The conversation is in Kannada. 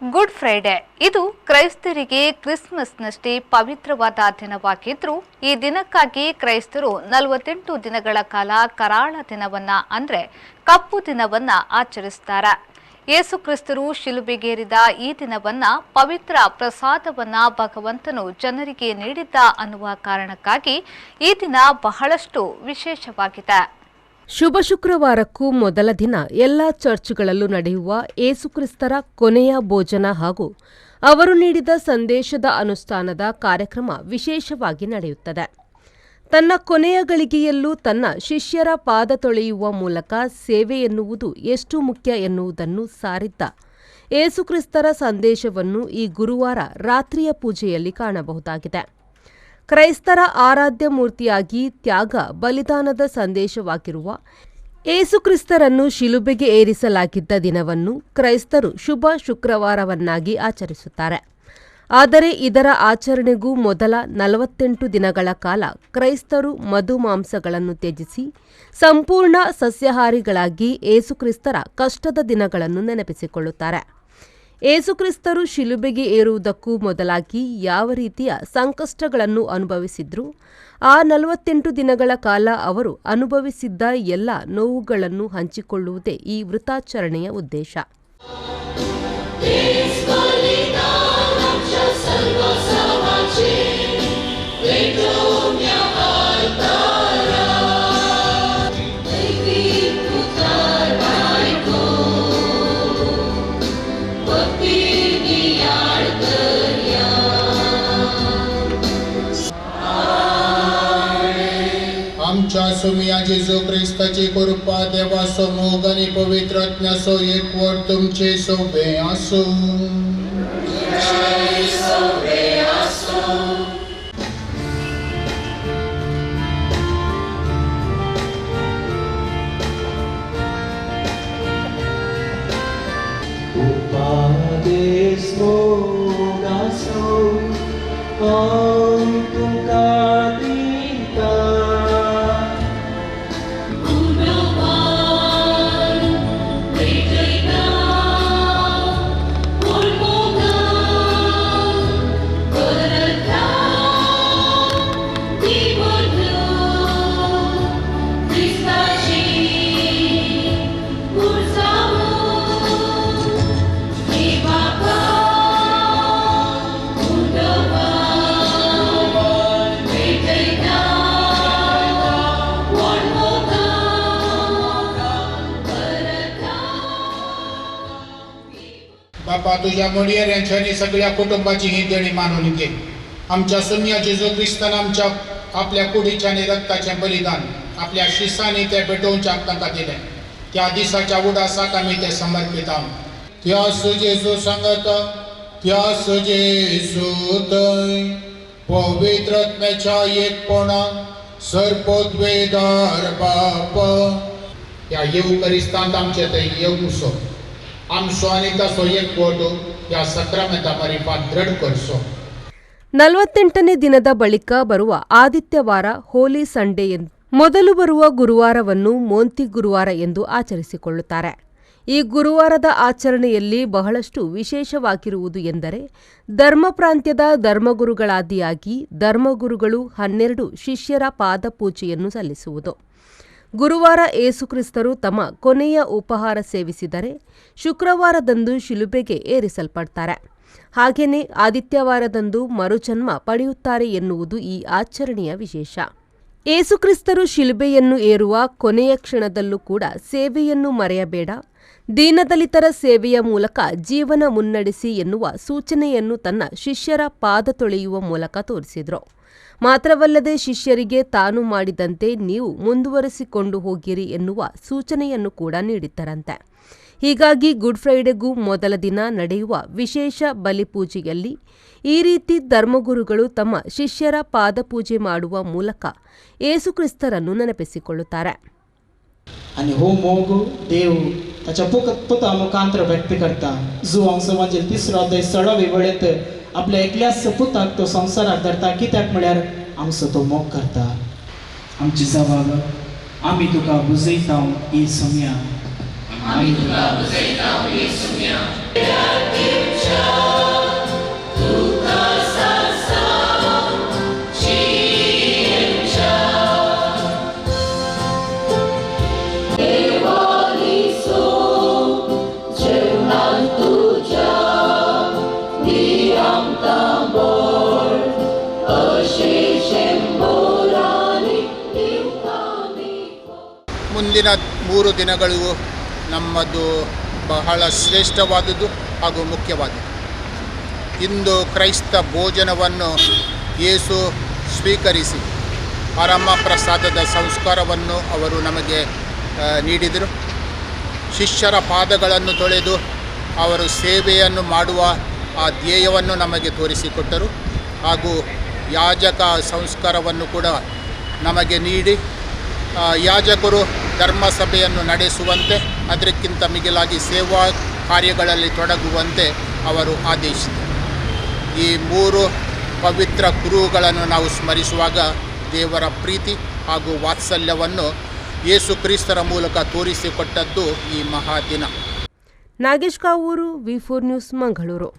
ಗುಡ್ ಫ್ರೈಡೆ ಇದು ಕ್ರೈಸ್ತರಿಗೆ ಕ್ರಿಸ್ಮಸ್ನಷ್ಟೇ ಪವಿತ್ರವಾದ ದಿನವಾಗಿದ್ರೂ ಈ ದಿನಕ್ಕಾಗಿ ಕ್ರೈಸ್ತರು 48 ದಿನಗಳ ಕಾಲ ಕರಾಳ ದಿನವನ್ನ ಅಂದ್ರೆ ಕಪ್ಪು ದಿನವನ್ನ ಆಚರಿಸುತ್ತಾರೆ. ಯೇಸು ಕ್ರಿಸ್ತರು ಶಿಲುಬೆಗೇರಿದ ಈ ದಿನವನ್ನ ಪವಿತ್ರ ಪ್ರಸಾದವನ್ನ ಭಗವಂತನು ಜನರಿಗೆ ನೀಡಿದ್ದ ಅನ್ನುವ ಕಾರಣಕ್ಕಾಗಿ ಈ ದಿನ ಬಹಳಷ್ಟು ವಿಶೇಷವಾಗಿದೆ. ಶುಭ ಶುಕ್ರವಾರಕ್ಕೂ ಮೊದಲ ದಿನ ಎಲ್ಲ ಚರ್ಚ್ಗಳಲ್ಲೂ ನಡೆಯುವ ಏಸುಕ್ರಿಸ್ತರ ಕೊನೆಯ ಭೋಜನ ಹಾಗೂ ಅವರು ನೀಡಿದ ಸಂದೇಶದ ಅನುಷ್ಠಾನದ ಕಾರ್ಯಕ್ರಮ ವಿಶೇಷವಾಗಿ ನಡೆಯುತ್ತದೆ. ತನ್ನ ಕೊನೆಯ ಗಳಿಗೆಯಲ್ಲೂ ತನ್ನ ಶಿಷ್ಯರ ಪಾದ ತೊಳೆಯುವ ಮೂಲಕ ಸೇವೆ ಎನ್ನುವುದು ಎಷ್ಟು ಮುಖ್ಯ ಎನ್ನುವುದನ್ನು ಸಾರಿದ್ದ ಏಸುಕ್ರಿಸ್ತರ ಸಂದೇಶವನ್ನು ಈ ಗುರುವಾರ ರಾತ್ರಿಯ ಪೂಜೆಯಲ್ಲಿ ಕಾಣಬಹುದಾಗಿದೆ. ಕ್ರೈಸ್ತರ ಆರಾಧ್ಯ ಮೂರ್ತಿಯಾಗಿ ತ್ಯಾಗ ಬಲಿದಾನದ ಸಂದೇಶವಾಗಿರುವ ಏಸುಕ್ರಿಸ್ತರನ್ನು ಶಿಲುಬೆಗೆ ಏರಿಸಲಾಗಿದ್ದ ದಿನವನ್ನು ಕ್ರೈಸ್ತರು ಶುಭ ಶುಕ್ರವಾರವನ್ನಾಗಿ ಆಚರಿಸುತ್ತಾರೆ. ಆದರೆ ಇದರ ಆಚರಣೆಗೂ ಮೊದಲ 48 ದಿನಗಳ ಕಾಲ ಕ್ರೈಸ್ತರು ಮಧುಮಾಂಸಗಳನ್ನು ತ್ಯಜಿಸಿ ಸಂಪೂರ್ಣ ಸಸ್ಯಾಹಾರಿಗಳಾಗಿ ಏಸುಕ್ರಿಸ್ತರ ಕಷ್ಟದ ದಿನಗಳನ್ನು ನೆನಪಿಸಿಕೊಳ್ಳುತ್ತಾರೆ. ಏಸುಕ್ರಿಸ್ತರು ಶಿಲುಬೆಗೆ ಏರುವುದಕ್ಕೂ ಮೊದಲಾಗಿ ಯಾವ ರೀತಿಯ ಸಂಕಷ್ಟಗಳನ್ನು ಅನುಭವಿಸಿದ್ರು, ಆ 48 ದಿನಗಳ ಕಾಲ ಅವರು ಅನುಭವಿಸಿದ್ದ ಎಲ್ಲ ನೋವುಗಳನ್ನು ಹಂಚಿಕೊಳ್ಳುವುದೇ ಈ ವೃತಾಚರಣೆಯ ಉದ್ದೇಶ. आमच्या सुमिया जेजू ख्रिस्ताची कृपा देवा समोग आणि पवित्रज्ञ सो एकवर तुमचे सोबे आसो. बापा तुझ्या मुळीयर यांच्यानी सगळ्या कुटुंबाची ही देणी मानून घे. आमच्या सुन्या जेजू ख्रिस्तान आमच्या आपल्या कुडीच्या आणि रक्ताचे बलिदान आपल्या शिसाने त्या भेटवूनच्या तांकां दिले. त्या दिसाच्या उडासाक आमी ते समर्पित आहोत. त्यास जेजू सांगत त्यास जेजू दय पवित्रत्म्याच्या एकपणा सर्पोद्वेदार बाप या येवकरिस्तांत आमचे ते येवसो आमसो आणि तसो एक कोटो या ಸಕ್ರಮೆಂತ ಪರಿಪಾತ್ ದೃಢ ಕರ್ಸೋ. 48ನೇ ದಿನದ ಬಳಿಕ ಬರುವ ಆದಿತ್ಯವಾರ ಹೋಲಿ ಸಂಡೇ ಎಂದು ಮೊದಲು ಬರುವ ಗುರುವಾರವನ್ನು ಮೋಂತಿ ಗುರುವಾರ ಎಂದು ಆಚರಿಸಿಕೊಳ್ಳುತ್ತಾರೆ. ಈ ಗುರುವಾರದ ಆಚರಣೆಯಲ್ಲಿ ಬಹಳಷ್ಟು ವಿಶೇಷವಾಗಿರುವುದು ಎಂದರೆ ಧರ್ಮಪ್ರಾಂತ್ಯದ ಧರ್ಮಗುರುಗಳಾದಿಯಾಗಿ ಧರ್ಮಗುರುಗಳು 12 ಶಿಷ್ಯರ ಪಾದಪೂಜೆಯನ್ನು ಸಲ್ಲಿಸುವುದು. ಗುರುವಾರ ಏಸುಕ್ರಿಸ್ತರು ತಮ್ಮ ಕೊನೆಯ ಉಪಹಾರ ಸೇವಿಸಿದರೆ ಶುಕ್ರವಾರದಂದು ಶಿಲುಬೆಗೆ ಏರಿಸಲ್ಪಡ್ತಾರೆ. ಹಾಗೆಯೇ ಆದಿತ್ಯವಾರದಂದು ಮರುಜನ್ಮ ಪಡೆಯುತ್ತಾರೆ ಎನ್ನುವುದು ಈ ಆಚರಣೆಯ ವಿಶೇಷ. ಏಸುಕ್ರಿಸ್ತರು ಶಿಲುಬೆಯನ್ನು ಏರುವ ಕೊನೆಯ ಕ್ಷಣದಲ್ಲೂ ಕೂಡ ಸೇವೆಯನ್ನು ಮರೆಯಬೇಡ, ದೀನದಲಿತರ ಸೇವೆಯ ಮೂಲಕ ಜೀವನ ಮುನ್ನಡೆಸಿ ಎನ್ನುವ ಸೂಚನೆಯನ್ನು ತನ್ನ ಶಿಷ್ಯರ ಪಾದ ತೊಳೆಯುವ ಮೂಲಕ ತೋರಿಸಿದರು. ಮಾತ್ರವಲ್ಲದೆ ಶಿಷ್ಯರಿಗೆ ತಾನು ಮಾಡಿದಂತೆ ನೀವು ಮುಂದುವರಿಸಿಕೊಂಡು ಹೋಗಿರಿ ಎನ್ನುವ ಸೂಚನೆಯನ್ನು ಕೂಡ ನೀಡಿದ್ದರಂತೆ. ಹೀಗಾಗಿ ಗುಡ್ ಫ್ರೈಡೆಗೂ ಮೊದಲ ದಿನ ನಡೆಯುವ ವಿಶೇಷ ಬಲಿಪೂಜೆಯಲ್ಲಿ ಈ ರೀತಿ ಧರ್ಮಗುರುಗಳು ತಮ್ಮ ಶಿಷ್ಯರ ಪಾದಪೂಜೆ ಮಾಡುವ ಮೂಲಕ ಏಸುಕ್ರಿಸ್ತರನ್ನು ನೆನಪಿಸಿಕೊಳ್ಳುತ್ತಾರೆ. आणि हो मोग देव ताच्या पुता मुखांतर व्यक्त करता जो अंश म्हणजे तिसरो अध्याय 16वे वेळेत आपल्या एकल्याच पुताक तो संवसाराक धरता. कित्याक म्हळ्यार आमचो तो मोग करता. आमची जबाब आमी तुका बुजयता येसुम्या. आमी तुका बुजयता येसुम्या. ಮುಂದಿನ 3 ದಿನಗಳು ನಮ್ಮದು ಬಹಳ ಶ್ರೇಷ್ಠವಾದುದು ಹಾಗೂ ಮುಖ್ಯವಾದುದು. ಇಂದು ಕ್ರೈಸ್ತ ಭೋಜನವನ್ನು ಯೇಸು ಸ್ವೀಕರಿಸಿ ಪರಮ ಪ್ರಸಾದದ ಸಂಸ್ಕಾರವನ್ನು ಅವರು ನಮಗೆ ನೀಡಿದರು. ಶಿಷ್ಯರ ಪಾದಗಳನ್ನು ತೊಳೆದು ಅವರು ಸೇವೆಯನ್ನು ಮಾಡುವ ಆ ಧ್ಯೇಯವನ್ನು ನಮಗೆ ತೋರಿಸಿಕೊಟ್ಟರು. ಹಾಗೂ ಯಾಜಕ ಸಂಸ್ಕಾರವನ್ನು ಕೂಡ ನಮಗೆ ನೀಡಿ ಯಾಜಕರು ಧರ್ಮಸಭೆಯನ್ನು ನಡೆಸುವಂತೆ, ಅದಕ್ಕಿಂತ ಮಿಗಿಲಾಗಿ ಸೇವಾ ಕಾರ್ಯಗಳಲ್ಲಿ ತೊಡಗುವಂತೆ ಅವರು ಆದೇಶಿಸಿದರು. ಈ 3 ಪವಿತ್ರ ಗುರುಗಳನ್ನು ನಾವು ಸ್ಮರಿಸುವಾಗ ದೇವರ ಪ್ರೀತಿ ಹಾಗೂ ವಾತ್ಸಲ್ಯವನ್ನು ಯೇಸು ಕ್ರಿಸ್ತರ ಮೂಲಕ ತೋರಿಸಿಕೊಟ್ಟದ್ದು ಈ ಮಹಾದಿನ. ನಾಗೇಶ್ ಕಾವೂರು, ವಿ4 ನ್ಯೂಸ್, ಮಂಗಳೂರು.